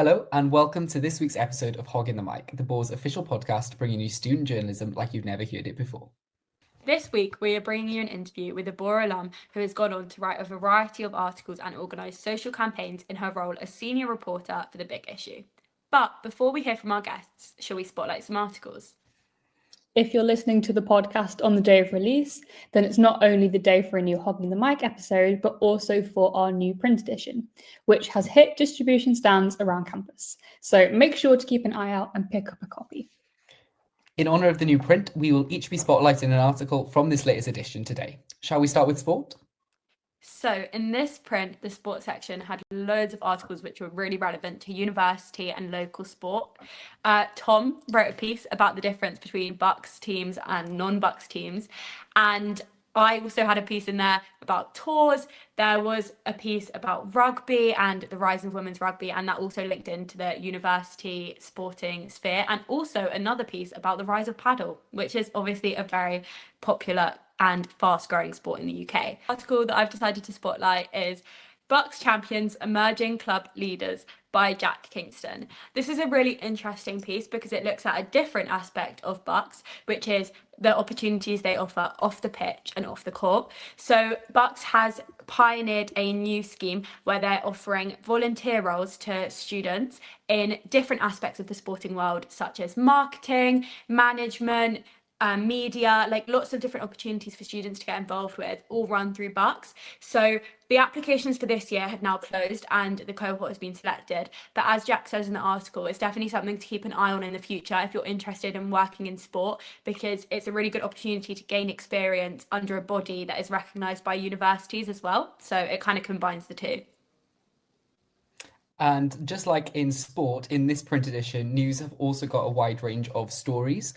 Hello and welcome to this week's episode of Hogging the Mic, the Boar's official podcast bringing you student journalism like you've never heard it before. This week, we are bringing you an interview with a Boar alum who has gone on to write a variety of articles and organise social campaigns in her role as senior reporter for The Big Issue. But before we hear from our guests, shall we spotlight some articles? If you're listening to the podcast on the day of release, then it's not only the day for a new Hogging the Mic episode, but also for our new print edition, which has hit distribution stands around campus. So make sure to keep an eye out and pick up a copy. In honour of the new print, we will each be spotlighting an article from this latest edition today. Shall we start with sport? So in this print, the sports section had loads of articles which were really relevant to university and local sport. Tom wrote a piece about the difference between Bucks teams and non-Bucks teams. And I also had a piece in there about tours. There was a piece about rugby and the rise of women's rugby, and that also linked into the university sporting sphere. And also another piece about the rise of paddle, which is obviously a very popular and fast-growing sport in the UK. The article that I've decided to spotlight is Bucks Champions Emerging Club Leaders by Jack Kingston. This is a really interesting piece because it looks at a different aspect of Bucks, which is the opportunities they offer off the pitch and off the court. So Bucks has pioneered a new scheme where they're offering volunteer roles to students in different aspects of the sporting world, such as marketing, management, media, like lots of different opportunities for students to get involved with, all run through Bucks. So the applications for this year have now closed and the cohort has been selected. But as Jack says in the article, it's definitely something to keep an eye on in the future if you're interested in working in sport, because it's a really good opportunity to gain experience under a body that is recognised by universities as well. So it kind of combines the two. And just like in sport, in this print edition, news have also got a wide range of stories,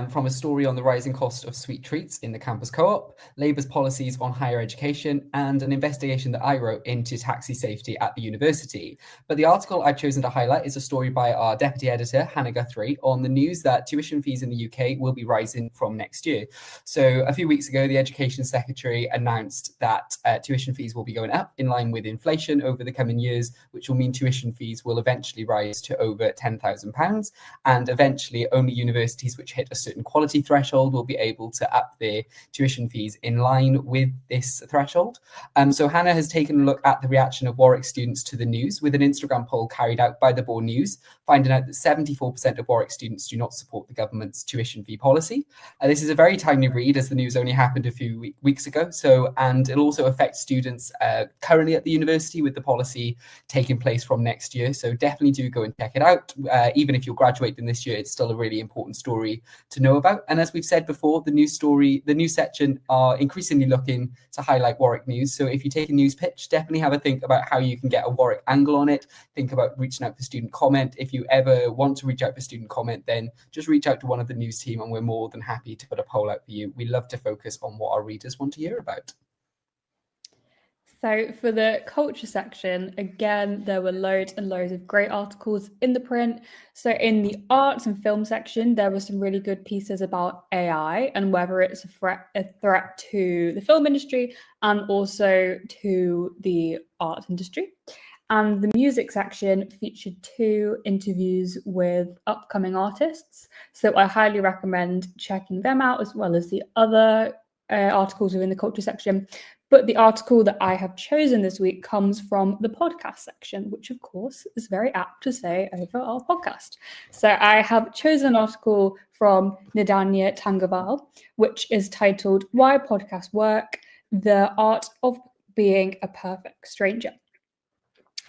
from a story on the rising cost of sweet treats in the campus co-op, Labour's policies on higher education, and an investigation that I wrote into taxi safety at the university. But the article I've chosen to highlight is a story by our deputy editor, Hannah Guthrie, on the news that tuition fees in the UK will be rising from next year. So a few weeks ago, the Education Secretary announced that tuition fees will be going up in line with inflation over the coming years, which will mean tuition fees will eventually rise to over £10,000, and eventually only universities which hit a certain quality threshold will be able to up their tuition fees in line with this threshold. So Hannah has taken a look at the reaction of Warwick students to the news with an Instagram poll carried out by the Boar News, finding out that 74% of Warwick students do not support the government's tuition fee policy. This is a very timely read as the news only happened a few weeks ago. And it'll also affect students currently at the university with the policy taking place from next year. So definitely do go and check it out. Even if you're graduating this year, it's still a really important story to know about. And as we've said before, the news section are increasingly looking to highlight Warwick news. So if you take a news pitch, definitely have a think about how you can get a Warwick angle on it. Think about reaching out for student comment. If you ever want to reach out for student comment, then just reach out to one of the news team and we're more than happy to put a poll out for you. We love to focus on what our readers want to hear about. So for the culture section, again, there were loads and loads of great articles in the print. So in the arts and film section, there were some really good pieces about AI and whether it's a threat to the film industry and also to the art industry. And the music section featured 2 interviews with upcoming artists. So I highly recommend checking them out as well as the other articles within the culture section. But the article that I have chosen this week comes from the podcast section, which of course is very apt to say over our podcast. So I have chosen an article from Nidanya Tangaval, which is titled Why Podcasts Work, The Art of Being a Perfect Stranger.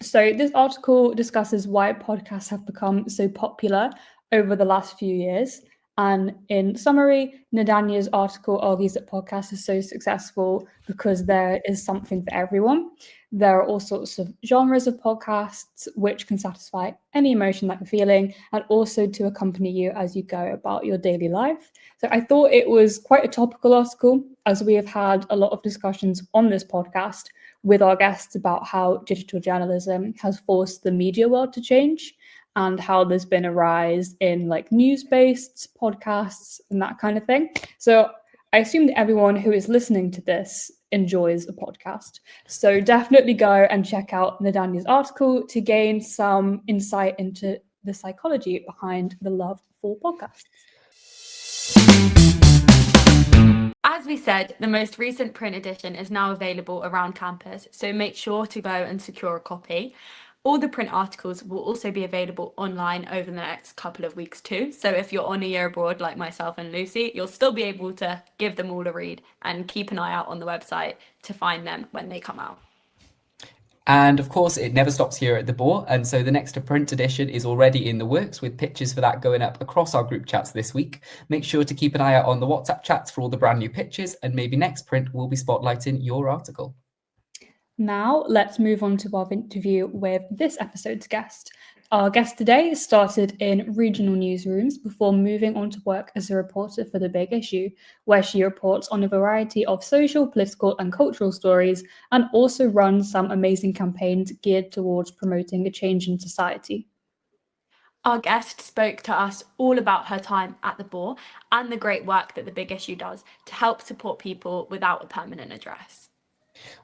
So this article discusses why podcasts have become so popular over the last few years. And in summary, Nadanya's article argues that podcasts are so successful because there is something for everyone. There are all sorts of genres of podcasts which can satisfy any emotion that you're feeling and also to accompany you as you go about your daily life. So I thought it was quite a topical article, as we have had a lot of discussions on this podcast with our guests about how digital journalism has forced the media world to change and how there's been a rise in like news-based podcasts and that kind of thing. So I assume that everyone who is listening to this enjoys a podcast. So definitely go and check out Nadania's article to gain some insight into the psychology behind the love for podcasts. As we said, the most recent print edition is now available around campus, so make sure to go and secure a copy. All the print articles will also be available online over the next couple of weeks too. So if you're on a year abroad like myself and Lucy, you'll still be able to give them all a read and keep an eye out on the website to find them when they come out. And of course, it never stops here at the Boar. And so the next print edition is already in the works, with pictures for that going up across our group chats this week. Make sure to keep an eye out on the WhatsApp chats for all the brand new pictures, and maybe next print we'll be spotlighting your article. Now let's move on to our interview with this episode's guest. Our guest today started in regional newsrooms before moving on to work as a reporter for The Big Issue, where she reports on a variety of social, political and cultural stories, and also runs some amazing campaigns geared towards promoting a change in society. Our guest spoke to us all about her time at the Boar and the great work that The Big Issue does to help support people without a permanent address.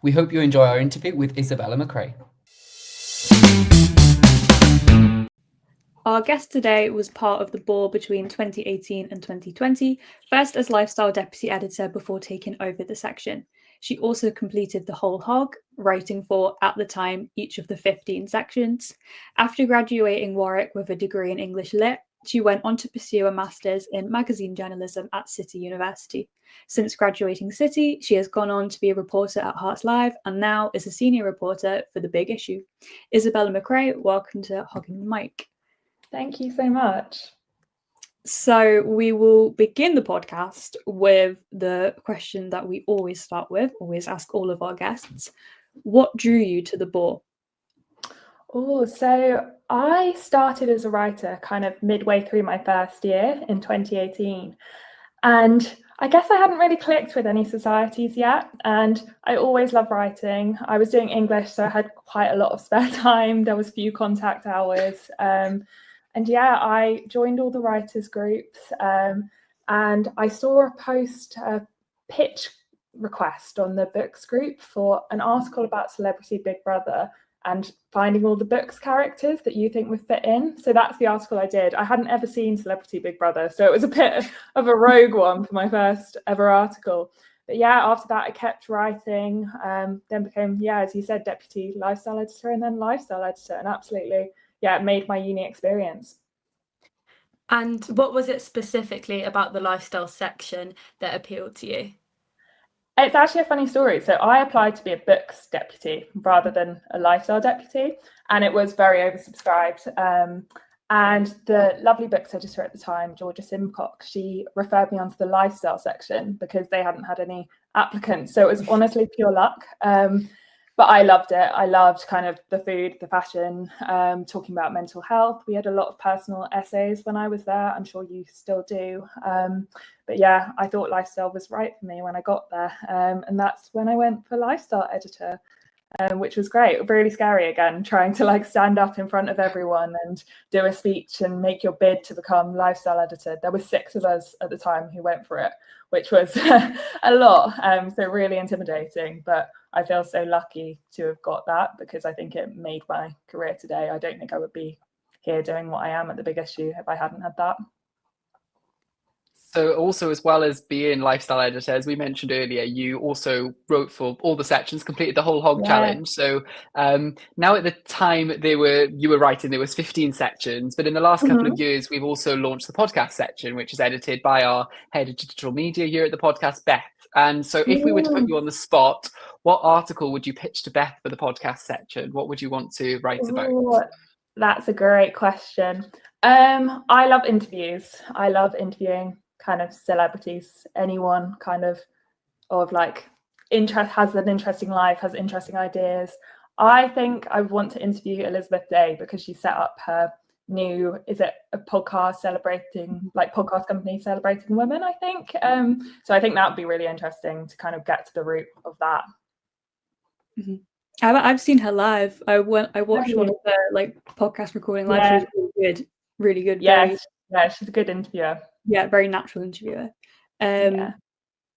We hope you enjoy our interview with Isabella McRae. Our guest today was part of the Boar between 2018 and 2020, first as lifestyle deputy editor before taking over the section. She also completed the whole hog, writing for, at the time, each of the 15 sections. After graduating Warwick with a degree in English Lit, she went on to pursue a master's in magazine journalism at City University. Since graduating City, she has gone on to be a reporter at Hearts Live and now is a senior reporter for The Big Issue. Isabella McRae, welcome to Hogging the Mic. Thank you so much. So we will begin the podcast with the question that we always start with, always ask all of our guests. What drew you to the Boar? Oh, so I started as a writer kind of midway through my first year in 2018. And I guess I hadn't really clicked with any societies yet. And I always loved writing. I was doing English, so I had quite a lot of spare time. There was few contact hours. And yeah, I joined all the writers groups and I saw a post, a pitch request on the books group for an article about Celebrity Big Brother and finding all the books characters that you think would fit in. So that's the article I did. I hadn't ever seen Celebrity Big Brother, so it was a bit of a rogue one for my first ever article. But yeah, after that I kept writing, then became, yeah, as you said, deputy lifestyle editor and then lifestyle editor, and absolutely, yeah, it made my uni experience. And what was it specifically about the lifestyle section that appealed to you? It's actually a funny story. So I applied to be a books deputy rather than a lifestyle deputy, and it was very oversubscribed. And the lovely books editor at the time, Georgia Simcock, she referred me onto the lifestyle section because they hadn't had any applicants. So it was honestly pure luck. But I loved it. I loved kind of the food, the fashion, talking about mental health. We had a lot of personal essays when I was there. I'm sure you still do. But yeah, I thought lifestyle was right for me when I got there. And that's when I went for lifestyle editor, which was great. Really scary again, trying to like stand up in front of everyone and do a speech and make your bid to become lifestyle editor. There were 6 of us at the time who went for it, which was a lot. So really intimidating, but I feel so lucky to have got that because I think it made my career today. I don't think I would be here doing what I am at The Big Issue if I hadn't had that. So also, as well as being lifestyle editor, as we mentioned earlier, you also wrote for all the sections, completed the whole hog challenge. So now at the time you were writing, there was 15 sections, but in the last couple of years, we've also launched the podcast section, which is edited by our head of digital media here at the podcast, Beth. And so if we were to put you on the spot, what article would you pitch to Beth for the podcast section? What would you want to write about? That's a great question. I love interviews. I love interviewing kind of celebrities, anyone kind of like has an interesting life, has interesting ideas. I think I want to interview Elizabeth Day because she set up her new, is it a podcast podcast company celebrating women, I think. So I think that would be really interesting to kind of get to the root of that. Mm-hmm. I've seen her live. I watched one of her podcast recording live. Yeah. She was really good. Yeah, she's a good interviewer. Yeah, very natural interviewer.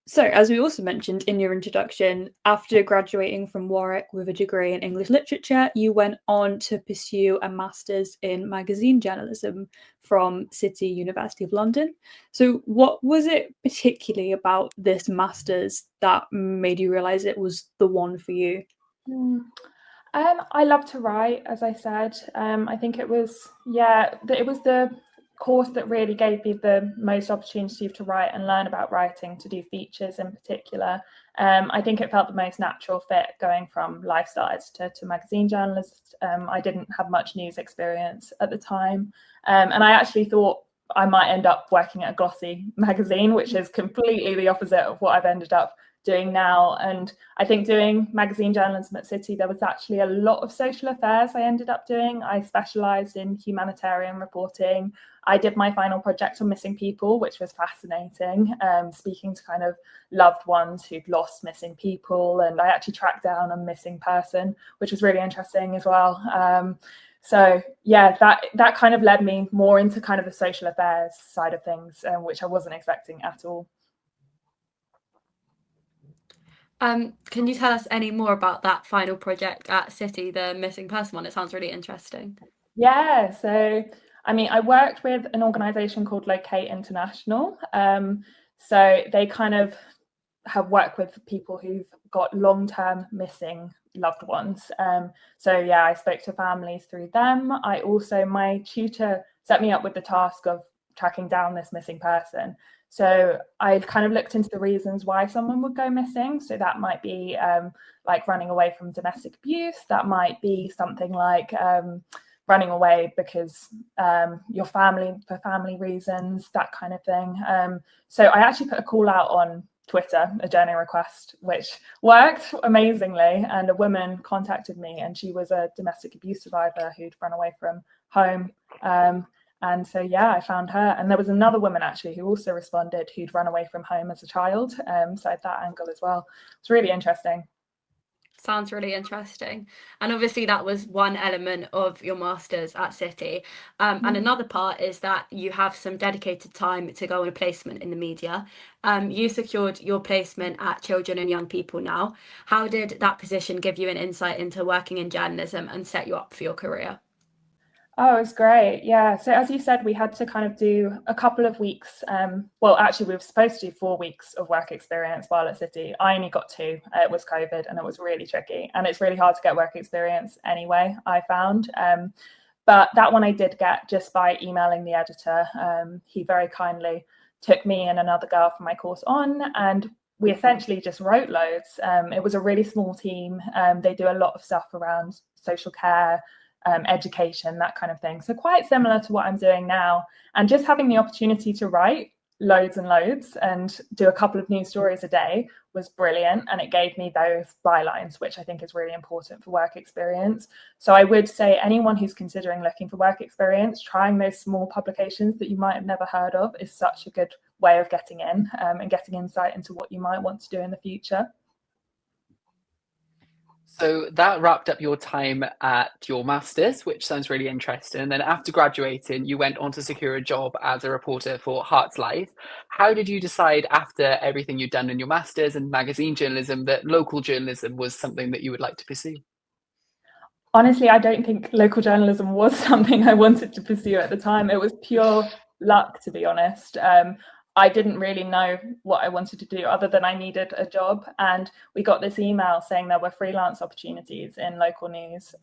So, as we also mentioned in your introduction, after graduating from Warwick with a degree in English literature, you went on to pursue a master's in magazine journalism from City University of London. So, what was it particularly about this master's that made you realise it was the one for you? I love to write, as I said. I think it was the course that really gave me the most opportunity to write and learn about writing, to do features in particular. I think it felt the most natural fit going from lifestyle editor to magazine journalist. I didn't have much news experience at the time, and I actually thought I might end up working at a glossy magazine, which is completely the opposite of what I've ended up doing now. And I think doing magazine journalism at City, there was actually a lot of social affairs I ended up doing. I specialised in humanitarian reporting. I did my final project on missing people, which was fascinating, speaking to kind of loved ones who'd lost missing people. And I actually tracked down a missing person, which was really interesting as well. So yeah, that kind of led me more into kind of the social affairs side of things, which I wasn't expecting at all. Can you tell us any more about that final project at City, the missing person one? It sounds really interesting. Yeah, so I mean, I worked with an organisation called Locate International. So they kind of have worked with people who've got long-term missing loved ones. So yeah, I spoke to families through them. My tutor set me up with the task of tracking down this missing person. So I kind of looked into the reasons why someone would go missing. So that might be like running away from domestic abuse. That might be something like running away because for family reasons, that kind of thing. So I actually put a call out on Twitter, a journey request, which worked amazingly. And a woman contacted me, and she was a domestic abuse survivor who'd run away from home. And so, yeah, I found her. And there was another woman actually who also responded, who'd run away from home as a child. So I had that angle as well. It's really interesting. Sounds really interesting. And obviously that was one element of your master's at City. And another part is that you have some dedicated time to go on a placement in the media. You secured your placement at Children and Young People Now. How did that position give you an insight into working in journalism and set you up for your career? Oh, it's great. Yeah. So as you said, we had to kind of do a couple of weeks. Well, actually, we were supposed to do 4 weeks of work experience while at City. I only got 2. It was COVID and it was really tricky. And it's really hard to get work experience anyway, I found. But that one I did get just by emailing the editor. He very kindly took me and another girl from my course on, and we essentially just wrote loads. It was a really small team. They do a lot of stuff around social care, education, that kind of thing. So quite similar to what I'm doing now. And just having the opportunity to write loads and loads and do a couple of news stories a day was brilliant. And it gave me those bylines, which I think is really important for work experience. So I would say anyone who's considering looking for work experience, trying those small publications that you might have never heard of is such a good way of getting in and getting insight into what you might want to do in the future. So that wrapped up your time at your master's, which sounds really interesting. And then after graduating, you went on to secure a job as a reporter for Hearts Life. How did you decide, after everything you'd done in your master's and magazine journalism, that local journalism was something that you would like to pursue? Honestly, I don't think local journalism was something I wanted to pursue at the time. It was pure luck, to be honest. I didn't really know what I wanted to do other than I needed a job. And we got this email saying there were freelance opportunities in local news.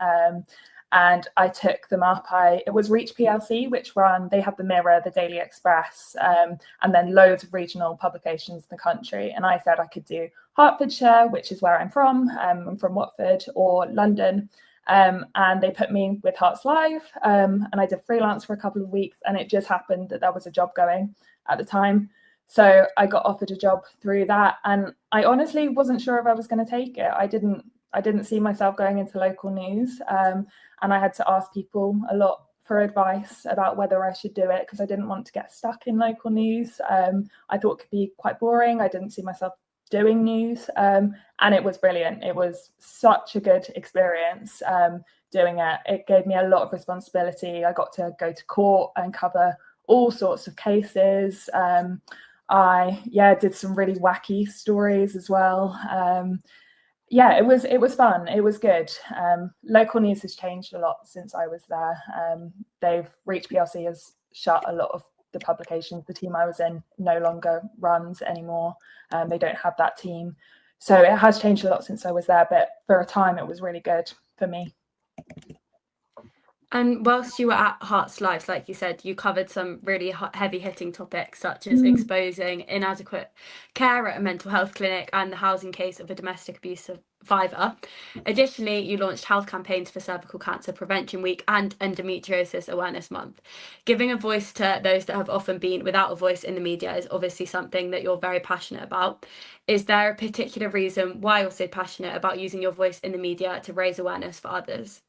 And I took them up. It was Reach PLC, which they have the Mirror, the Daily Express, and then loads of regional publications in the country. And I said I could do Hertfordshire, which is where I'm from Watford, or London. And they put me with Hearts Live, and I did freelance for a couple of weeks, and it just happened that there was a job going at the time. So I got offered a job through that, and I honestly wasn't sure if I was going to take it. I didn't see myself going into local news, and I had to ask people a lot for advice about whether I should do it, because I didn't want to get stuck in local news. I thought it could be quite boring. I didn't see myself doing news, and it was brilliant. It was such a good experience doing it. It gave me a lot of responsibility. I got to go to court and cover all sorts of cases. I did some really wacky stories as well. It was fun. It was good. Local news has changed a lot since I was there. They've Reach PLC has shut a lot of the publications. The team I was in no longer runs anymore. They don't have that team. So it has changed a lot since I was there, but for a time it was really good for me. And whilst you were at Hearts Lives, like you said, you covered some really heavy hitting topics such as exposing inadequate care at a mental health clinic and the housing case of a domestic abuse survivor. Additionally, you launched health campaigns for Cervical Cancer Prevention Week and Endometriosis Awareness Month. Giving a voice to those that have often been without a voice in the media is obviously something that you're very passionate about. Is there a particular reason why you're so passionate about using your voice in the media to raise awareness for others?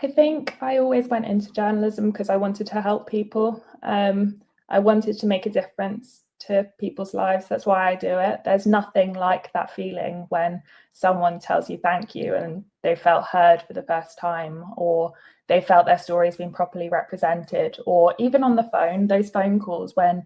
I think I always went into journalism because I wanted to help people. I wanted to make a difference to people's lives. That's why I do it. There's nothing like that feeling when someone tells you thank you and they felt heard for the first time, or they felt their story's been properly represented, or even on the phone, those phone calls when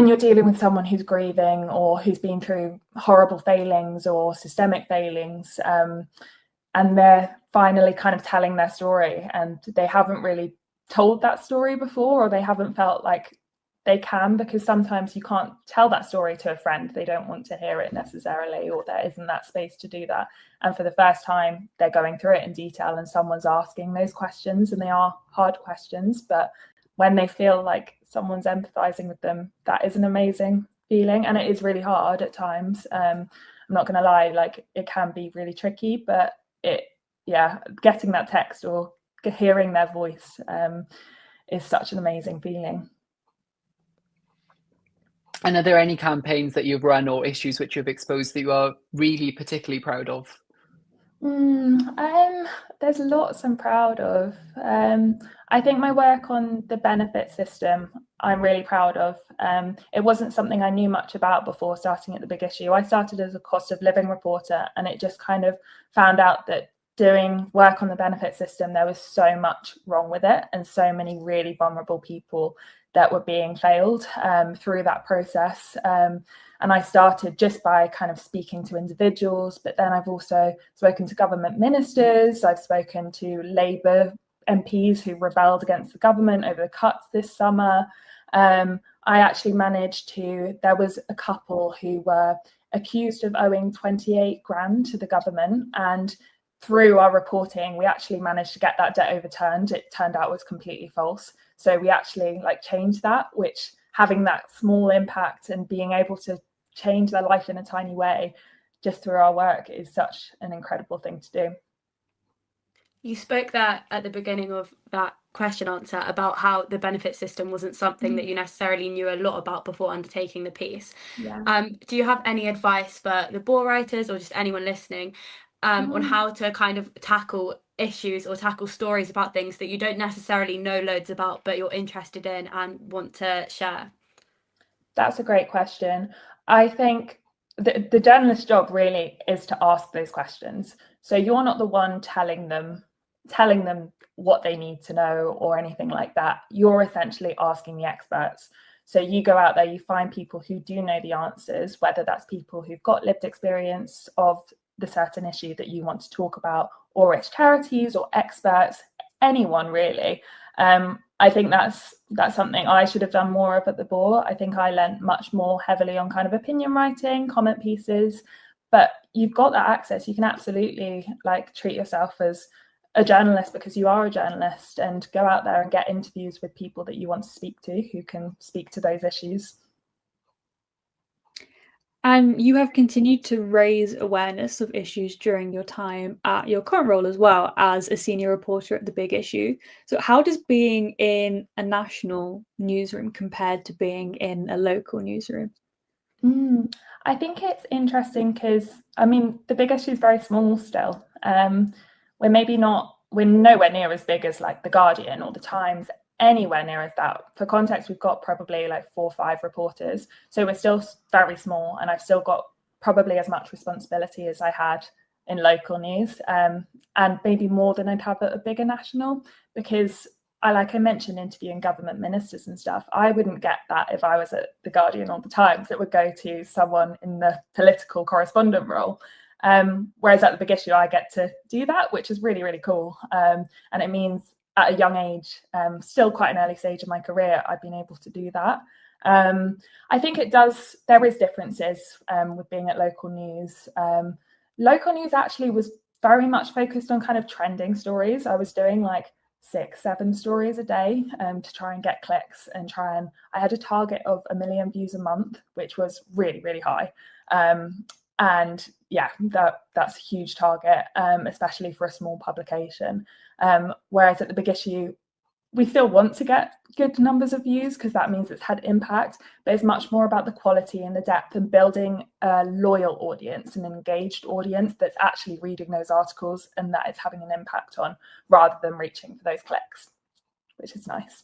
you're dealing with someone who's grieving or who's been through horrible failings or systemic failings, and they're finally kind of telling their story and they haven't really told that story before, or they haven't felt like they can, because sometimes you can't tell that story to a friend. They don't want to hear it necessarily, or there isn't that space to do that. And for the first time, they're going through it in detail and someone's asking those questions, and they are hard questions, but when they feel like someone's empathizing with them, that is an amazing feeling. And it is really hard at times. I'm not going to lie, like it can be really tricky, but getting that text or hearing their voice is such an amazing feeling. And are there any campaigns that you've run or issues which you've exposed that you are really particularly proud of? There's lots I'm proud of. I think my work on the benefit system, I'm really proud of. It wasn't something I knew much about before starting at the Big Issue. I started as a cost of living reporter, and it just kind of found out that doing work on the benefit system, there was so much wrong with it and so many really vulnerable people that were being failed through that process. And I started just by kind of speaking to individuals, but then I've also spoken to government ministers. I've spoken to Labour MPs who rebelled against the government over the cuts this summer. I actually there was a couple who were accused of owing 28 grand to the government, and through our reporting, we actually managed to get that debt overturned. It turned out it was completely false. So we actually changed that, which having that small impact and being able to change their life in a tiny way just through our work is such an incredible thing to do. You spoke there at the beginning of that question answer about how the benefit system wasn't something that you necessarily knew a lot about before undertaking the piece. Yeah. Do you have any advice for the Boar writers or just anyone listening on how to kind of tackle issues or tackle stories about things that you don't necessarily know loads about, but you're interested in and want to share? That's a great question. I think the journalist's job really is to ask those questions. So you're not the one telling them what they need to know or anything like that. You're essentially asking the experts. So you go out there, you find people who do know the answers, whether that's people who've got lived experience of the certain issue that you want to talk about, or it's charities or experts, anyone really. I think that's something I should have done more of at the Boar. I think I lent much more heavily on kind of opinion writing, comment pieces, but you've got that access. You can absolutely treat yourself as a journalist because you are a journalist, and go out there and get interviews with people that you want to speak to who can speak to those issues. And you have continued to raise awareness of issues during your time at your current role as well as a senior reporter at The Big Issue. So how does being in a national newsroom compared to being in a local newsroom? I think it's interesting because, The Big Issue is very small still. We're nowhere near as big as The Guardian or The Times, anywhere near as that. For context, we've got probably 4 or 5 reporters, so we're still very small, and I've still got probably as much responsibility as I had in local news, and maybe more than I'd have at a bigger national, because I mentioned interviewing government ministers and stuff. I wouldn't get that if I was at The Guardian or The Times. It would go to someone in the political correspondent role. Whereas at The Big Issue, I get to do that, which is really, really cool. And it means at a young age, still quite an early stage of my career, I've been able to do that. I think there is differences with being at local news. Local news actually was very much focused on kind of trending stories. I was doing like 6-7 stories a day to try and get clicks and I had a target of 1 million views a month, which was really, really high. And yeah, that's a huge target, especially for a small publication. Whereas at The Big Issue, we still want to get good numbers of views because that means it's had impact, but it's much more about the quality and the depth and building a loyal audience, an engaged audience that's actually reading those articles and that it's having an impact on, rather than reaching for those clicks, which is nice.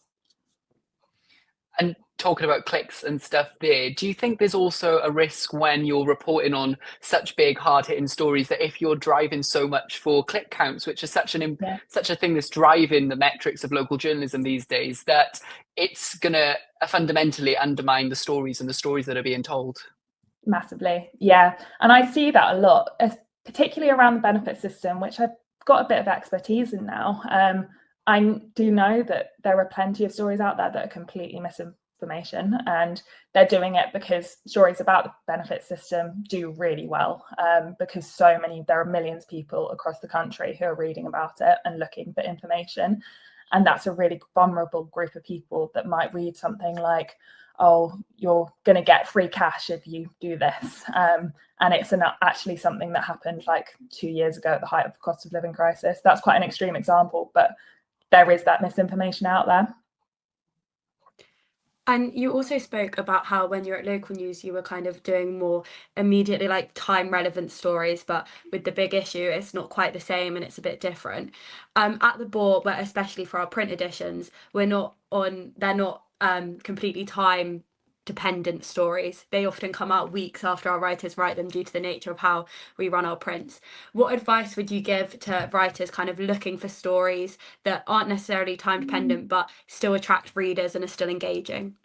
And talking about clicks and stuff there, do you think there's also a risk when you're reporting on such big, hard-hitting stories that if you're driving so much for click counts, which is such a thing that's driving the metrics of local journalism these days, that it's going to fundamentally undermine the stories and the stories that are being told? Massively, yeah. And I see that a lot, particularly around the benefit system, which I've got a bit of expertise in now. I do know that there are plenty of stories out there that are completely misinformation, and they're doing it because stories about the benefit system do really well, because there are millions of people across the country who are reading about it and looking for information. And that's a really vulnerable group of people that might read something like, oh, you're going to get free cash if you do this. And it's actually something that happened like 2 years ago at the height of the cost of living crisis. That's quite an extreme example, but there is that misinformation out there. And you also spoke about how when you're at local news, you were kind of doing more immediately like time relevant stories, but with The Big Issue, it's not quite the same and it's a bit different. At the Boar, but especially for our print editions, they're not completely time dependent stories. They often come out weeks after our writers write them due to the nature of how we run our prints. What advice would you give to writers kind of looking for stories that aren't necessarily time dependent but still attract readers and are still engaging?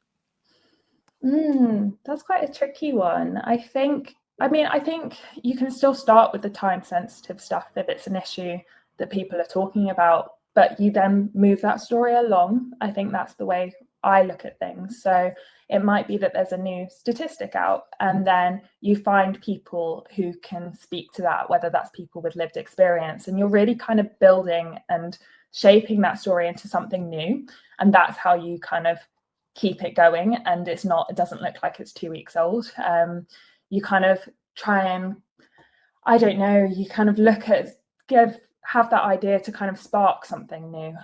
That's quite a tricky one. I think you can still start with the time sensitive stuff if it's an issue that people are talking about, but you then move that story along. I think that's the way I look at things. So it might be that there's a new statistic out and then you find people who can speak to that, whether that's people with lived experience, and you're really kind of building and shaping that story into something new. And that's how you kind of keep it going, and it doesn't look like it's 2 weeks old. You kind of try and, I don't know, you kind of look at, have that idea to kind of spark something new.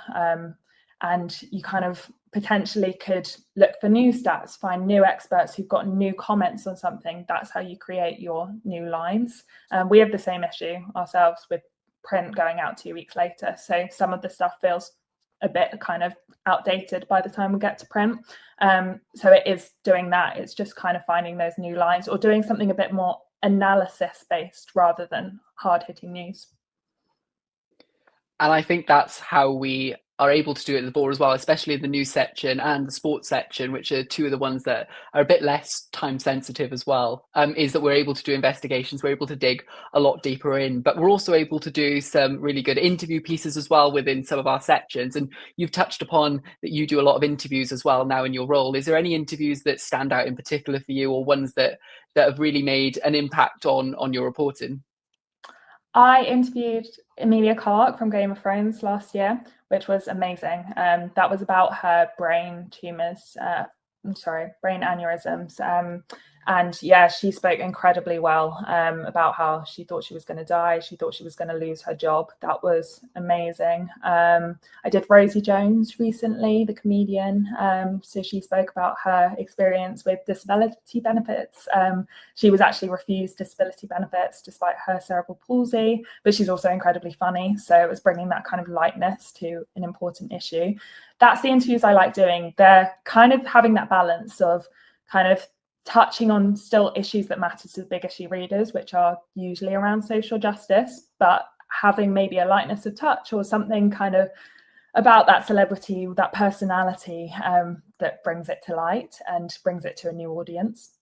And you kind of potentially could look for new stats, find new experts who've got new comments on something. That's how you create your new lines. We have the same issue ourselves with print going out 2 weeks later. So some of the stuff feels a bit kind of outdated by the time we get to print. So it is doing that. It's just kind of finding those new lines or doing something a bit more analysis based rather than hard hitting news. And I think that's how we are able to do it at the Boar as well, especially the news section and the sports section, which are two of the ones that are a bit less time sensitive as well, is that we're able to do investigations, we're able to dig a lot deeper in, but we're also able to do some really good interview pieces as well within some of our sections. And you've touched upon that you do a lot of interviews as well now in your role. Is there any interviews that stand out in particular for you, or ones that have really made an impact on your reporting? I interviewed Emilia Clarke from Game of Thrones last year, which was amazing. That was about her brain aneurysms. And yeah, she spoke incredibly well about how she thought she was going to die. She thought she was going to lose her job. That was amazing. I did Rosie Jones recently, the comedian. So she spoke about her experience with disability benefits. She was actually refused disability benefits despite her cerebral palsy, but she's also incredibly funny. So it was bringing that kind of lightness to an important issue. That's the interviews I like doing. They're kind of having that balance of kind of touching on still issues that matter to the Big Issue readers, which are usually around social justice, but having maybe a lightness of touch or something kind of about that celebrity, that personality that brings it to light and brings it to a new audience.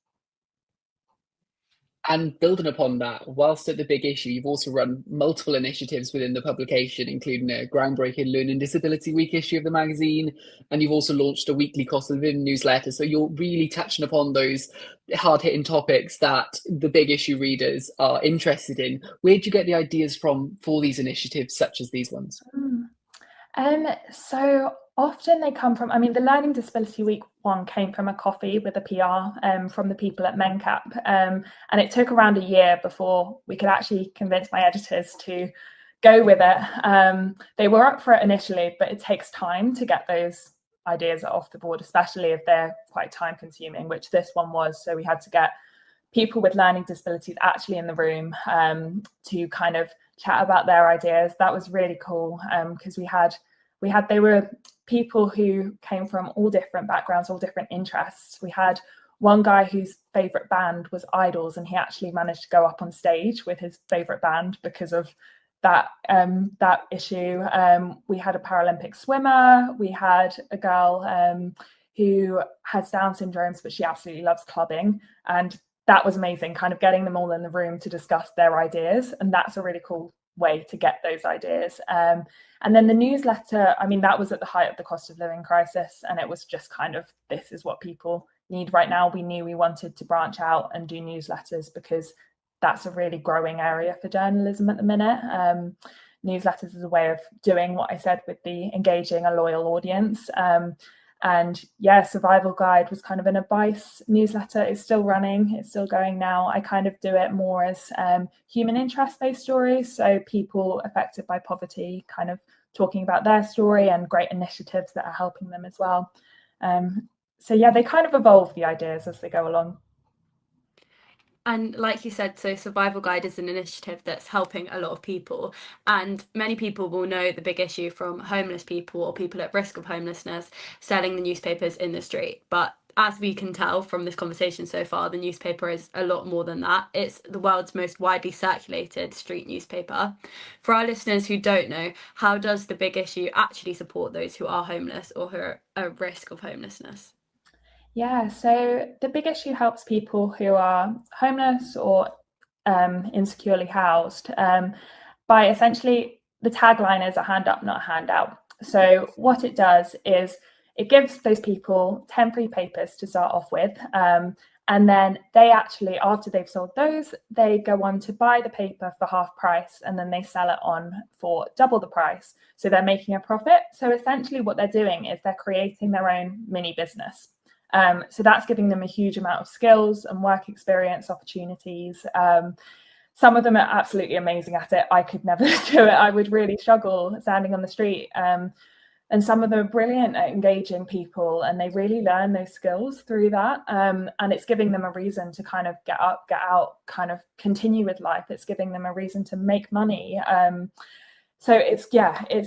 And building upon that, whilst at the Big Issue, you've also run multiple initiatives within the publication, including a groundbreaking Learning Disability Week issue of the magazine, and you've also launched a weekly cost of living newsletter. So you're really touching upon those hard-hitting topics that the Big Issue readers are interested in. Where do you get the ideas from for these initiatives, such as these ones? So often they come from, I mean, the Learning Disability Week one came from a coffee with a PR from the people at MenCap. And it took around a year before we could actually convince my editors to go with it. They were up for it initially, but it takes time to get those ideas off the board, especially if they're quite time consuming, which this one was. So we had to get people with learning disabilities actually in the room to kind of chat about their ideas. That was really cool because they were people who came from all different backgrounds, all different interests. We had one guy whose favorite band was Idols, and he actually managed to go up on stage with his favorite band because of that issue. We had a Paralympic swimmer. We had a girl who has Down syndromes, but she absolutely loves clubbing, and that was amazing, kind of getting them all in the room to discuss their ideas. And that's a really cool way to get those ideas. And then the newsletter, I mean, that was at the height of the cost of living crisis. And it was just kind of, this is what people need right now. We knew we wanted to branch out and do newsletters because that's a really growing area for journalism at the minute. Newsletters is a way of doing what I said with the engaging a loyal audience. And yeah, Survival Guide was kind of an advice newsletter. It's still running, it's still going now. I kind of do it more as human interest-based stories. So people affected by poverty kind of talking about their story and great initiatives that are helping them as well. So yeah, they kind of evolve the ideas as they go along. And like you said, so Survival Guide is an initiative that's helping a lot of people. And many people will know the Big Issue from homeless people or people at risk of homelessness selling the newspapers in the street. But as we can tell from this conversation so far, the newspaper is a lot more than that. It's the world's most widely circulated street newspaper. For our listeners who don't know, how does the Big Issue actually support those who are homeless or who are at risk of homelessness? Yeah, so the Big Issue helps people who are homeless or insecurely housed by essentially, the tagline is a hand up, not a handout. So what it does is it gives those people temporary papers to start off with. And then they actually, after they've sold those, they go on to buy the paper for half price, and then they sell it on for double the price. So they're making a profit. So essentially what they're doing is they're creating their own mini business. So that's giving them a huge amount of skills and work experience opportunities. Some of them are absolutely amazing at it. I could never do it. I would really struggle standing on the street. And some of them are brilliant at engaging people, and they really learn those skills through that. And it's giving them a reason to kind of get up, get out, kind of continue with life. It's giving them a reason to make money. So it's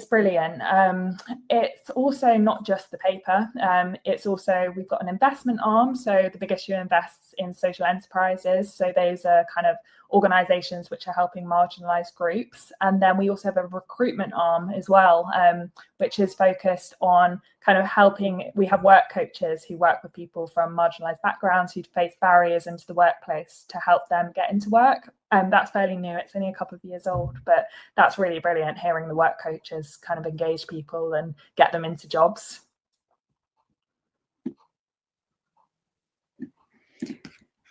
brilliant. It's also not just the paper. It's also, we've got an investment arm. So the Big Issue invests in social enterprises. So those are kind of organizations which are helping marginalized groups. And then we also have a recruitment arm as well, which is focused on kind of helping. We have work coaches who work with people from marginalized backgrounds who face barriers into the workplace to help them get into work. That's fairly new. It's only a couple of years old, but that's really brilliant hearing the work coaches kind of engage people and get them into jobs.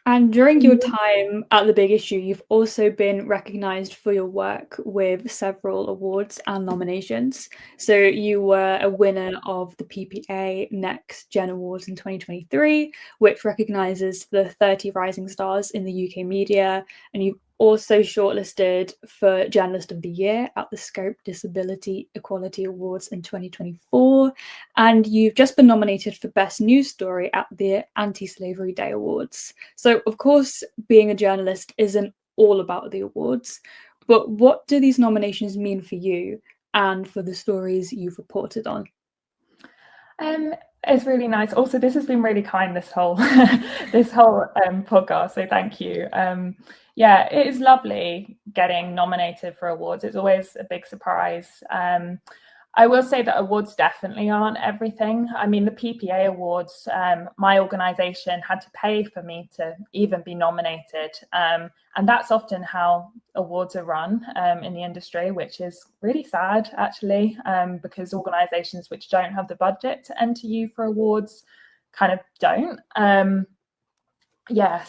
And during your time at the Big Issue, you've also been recognised for your work with several awards and nominations. So you were a winner of the PPA Next Gen Awards in 2023, which recognises the 30 rising stars in the UK media. And you've also shortlisted for Journalist of the Year at the Scope Disability Equality Awards in 2024. And you've just been nominated for Best News Story at the Anti-Slavery Day Awards. So, of course, being a journalist isn't all about the awards, but what do these nominations mean for you and for the stories you've reported on? It's really nice. Also, this has been really kind, this whole podcast, so thank you. Yeah, it is lovely getting nominated for awards. It's always a big surprise. I will say that awards definitely aren't everything. I mean, the PPA Awards, my organisation had to pay for me to even be nominated. And that's often how awards are run in the industry, which is really sad, actually, because organisations which don't have the budget to enter you for awards kind of don't. So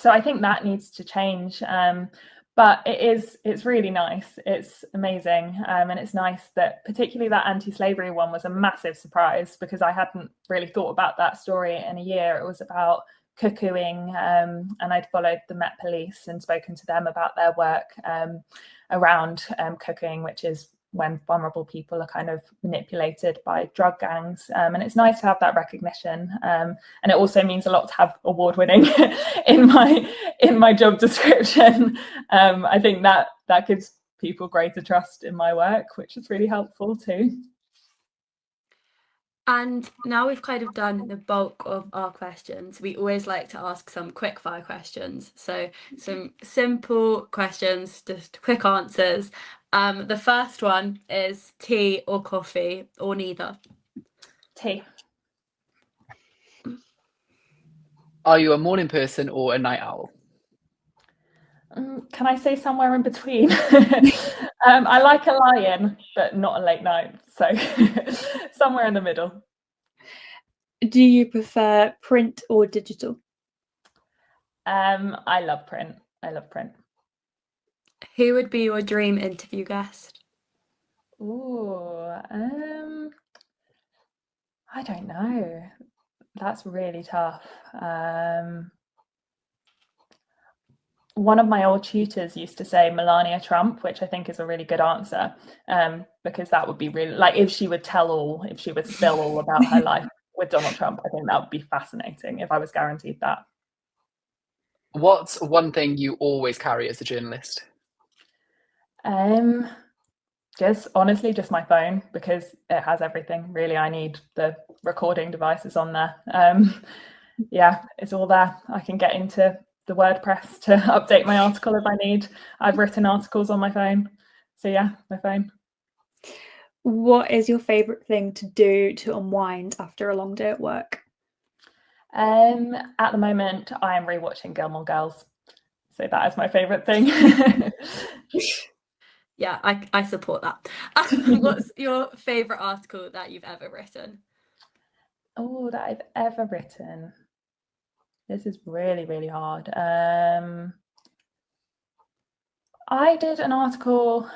I think that needs to change. But it's really nice. It's amazing. And it's nice that particularly that anti-slavery one was a massive surprise, because I hadn't really thought about that story in a year. It was about cuckooing, and I'd followed the Met Police and spoken to them about their work around cuckooing, which is when vulnerable people are kind of manipulated by drug gangs. And it's nice to have that recognition. And it also means a lot to have award-winning in my job description. I think that gives people greater trust in my work, which is really helpful too. And now we've kind of done the bulk of our questions, we always like to ask some quick fire questions. So some simple questions, just quick answers. The first one is tea or coffee or neither? Tea. Are you a morning person or a night owl? Can I say somewhere in between? I like a lie-in, but not a late night. So somewhere in the middle. Do you prefer print or digital? I love print. Who would be your dream interview guest? Ooh, I don't know. That's really tough. One of my old tutors used to say Melania Trump, which I think is a really good answer, because that would be really, like, if she would spill all about her life with Donald Trump, I think that would be fascinating if I was guaranteed that. What's one thing you always carry as a journalist? Just my phone, because it has everything really I need. The recording devices on there. It's all there. I can get into the WordPress to update my article if I need. I've written articles on my phone. So yeah, my phone. What is your favourite thing to do to unwind after a long day at work? At the moment, I am rewatching Gilmore Girls. So that is my favourite thing. Yeah, I support that. What's your favourite article that you've ever written? Oh, that I've ever written. This is really, really hard. I did an article,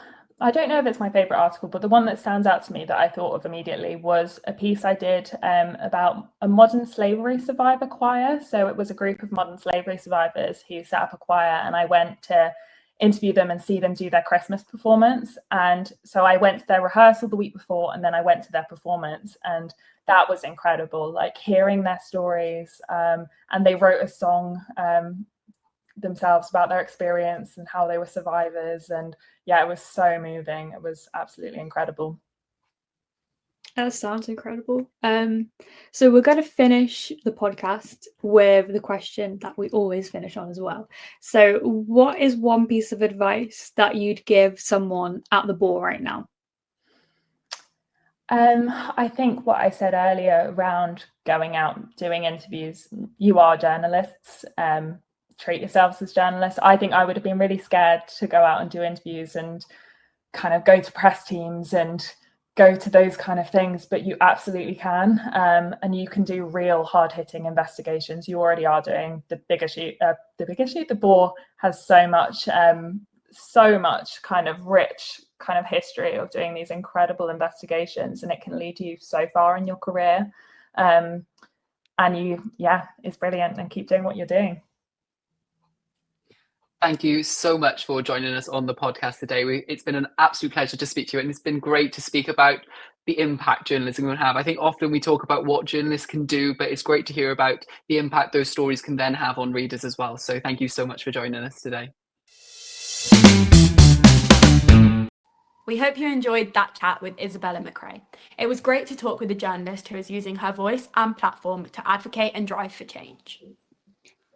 I don't know if it's my favourite article, but the one that stands out to me that I thought of immediately was a piece I did about a modern slavery survivor choir. So it was a group of modern slavery survivors who set up a choir, and I went to interview them and see them do their Christmas performance. And so I went to their rehearsal the week before, and then I went to their performance, and that was incredible, like hearing their stories. And they wrote a song themselves about their experience and how they were survivors. And yeah, it was so moving. It was absolutely incredible. That sounds incredible. So we're going to finish the podcast with the question that we always finish on as well. So what is one piece of advice that you'd give someone at the Boar right now? I think what I said earlier around going out, doing interviews, you are journalists. Treat yourselves as journalists. I think I would have been really scared to go out and do interviews and kind of go to press teams and go to those kind of things, but you absolutely can. And you can do real hard-hitting investigations. You already are doing the big issue. The Boar has so much kind of rich kind of history of doing these incredible investigations, and it can lead you so far in your career. And it's brilliant, and keep doing what you're doing. Thank you so much for joining us on the podcast today. It's been an absolute pleasure to speak to you, and it's been great to speak about the impact journalism can have. I think often we talk about what journalists can do, but it's great to hear about the impact those stories can then have on readers as well. So thank you so much for joining us today. We hope you enjoyed that chat with Isabella McRae. It was great to talk with a journalist who is using her voice and platform to advocate and drive for change.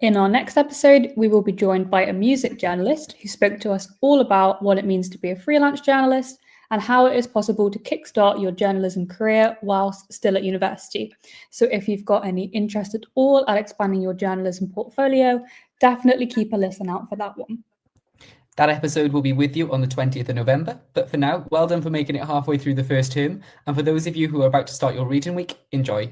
In our next episode, we will be joined by a music journalist who spoke to us all about what it means to be a freelance journalist and how it is possible to kickstart your journalism career whilst still at university. So if you've got any interest at all at expanding your journalism portfolio, definitely keep a listen out for that one. That episode will be with you on the 20th of November. But for now, well done for making it halfway through the first term. And for those of you who are about to start your reading week, enjoy.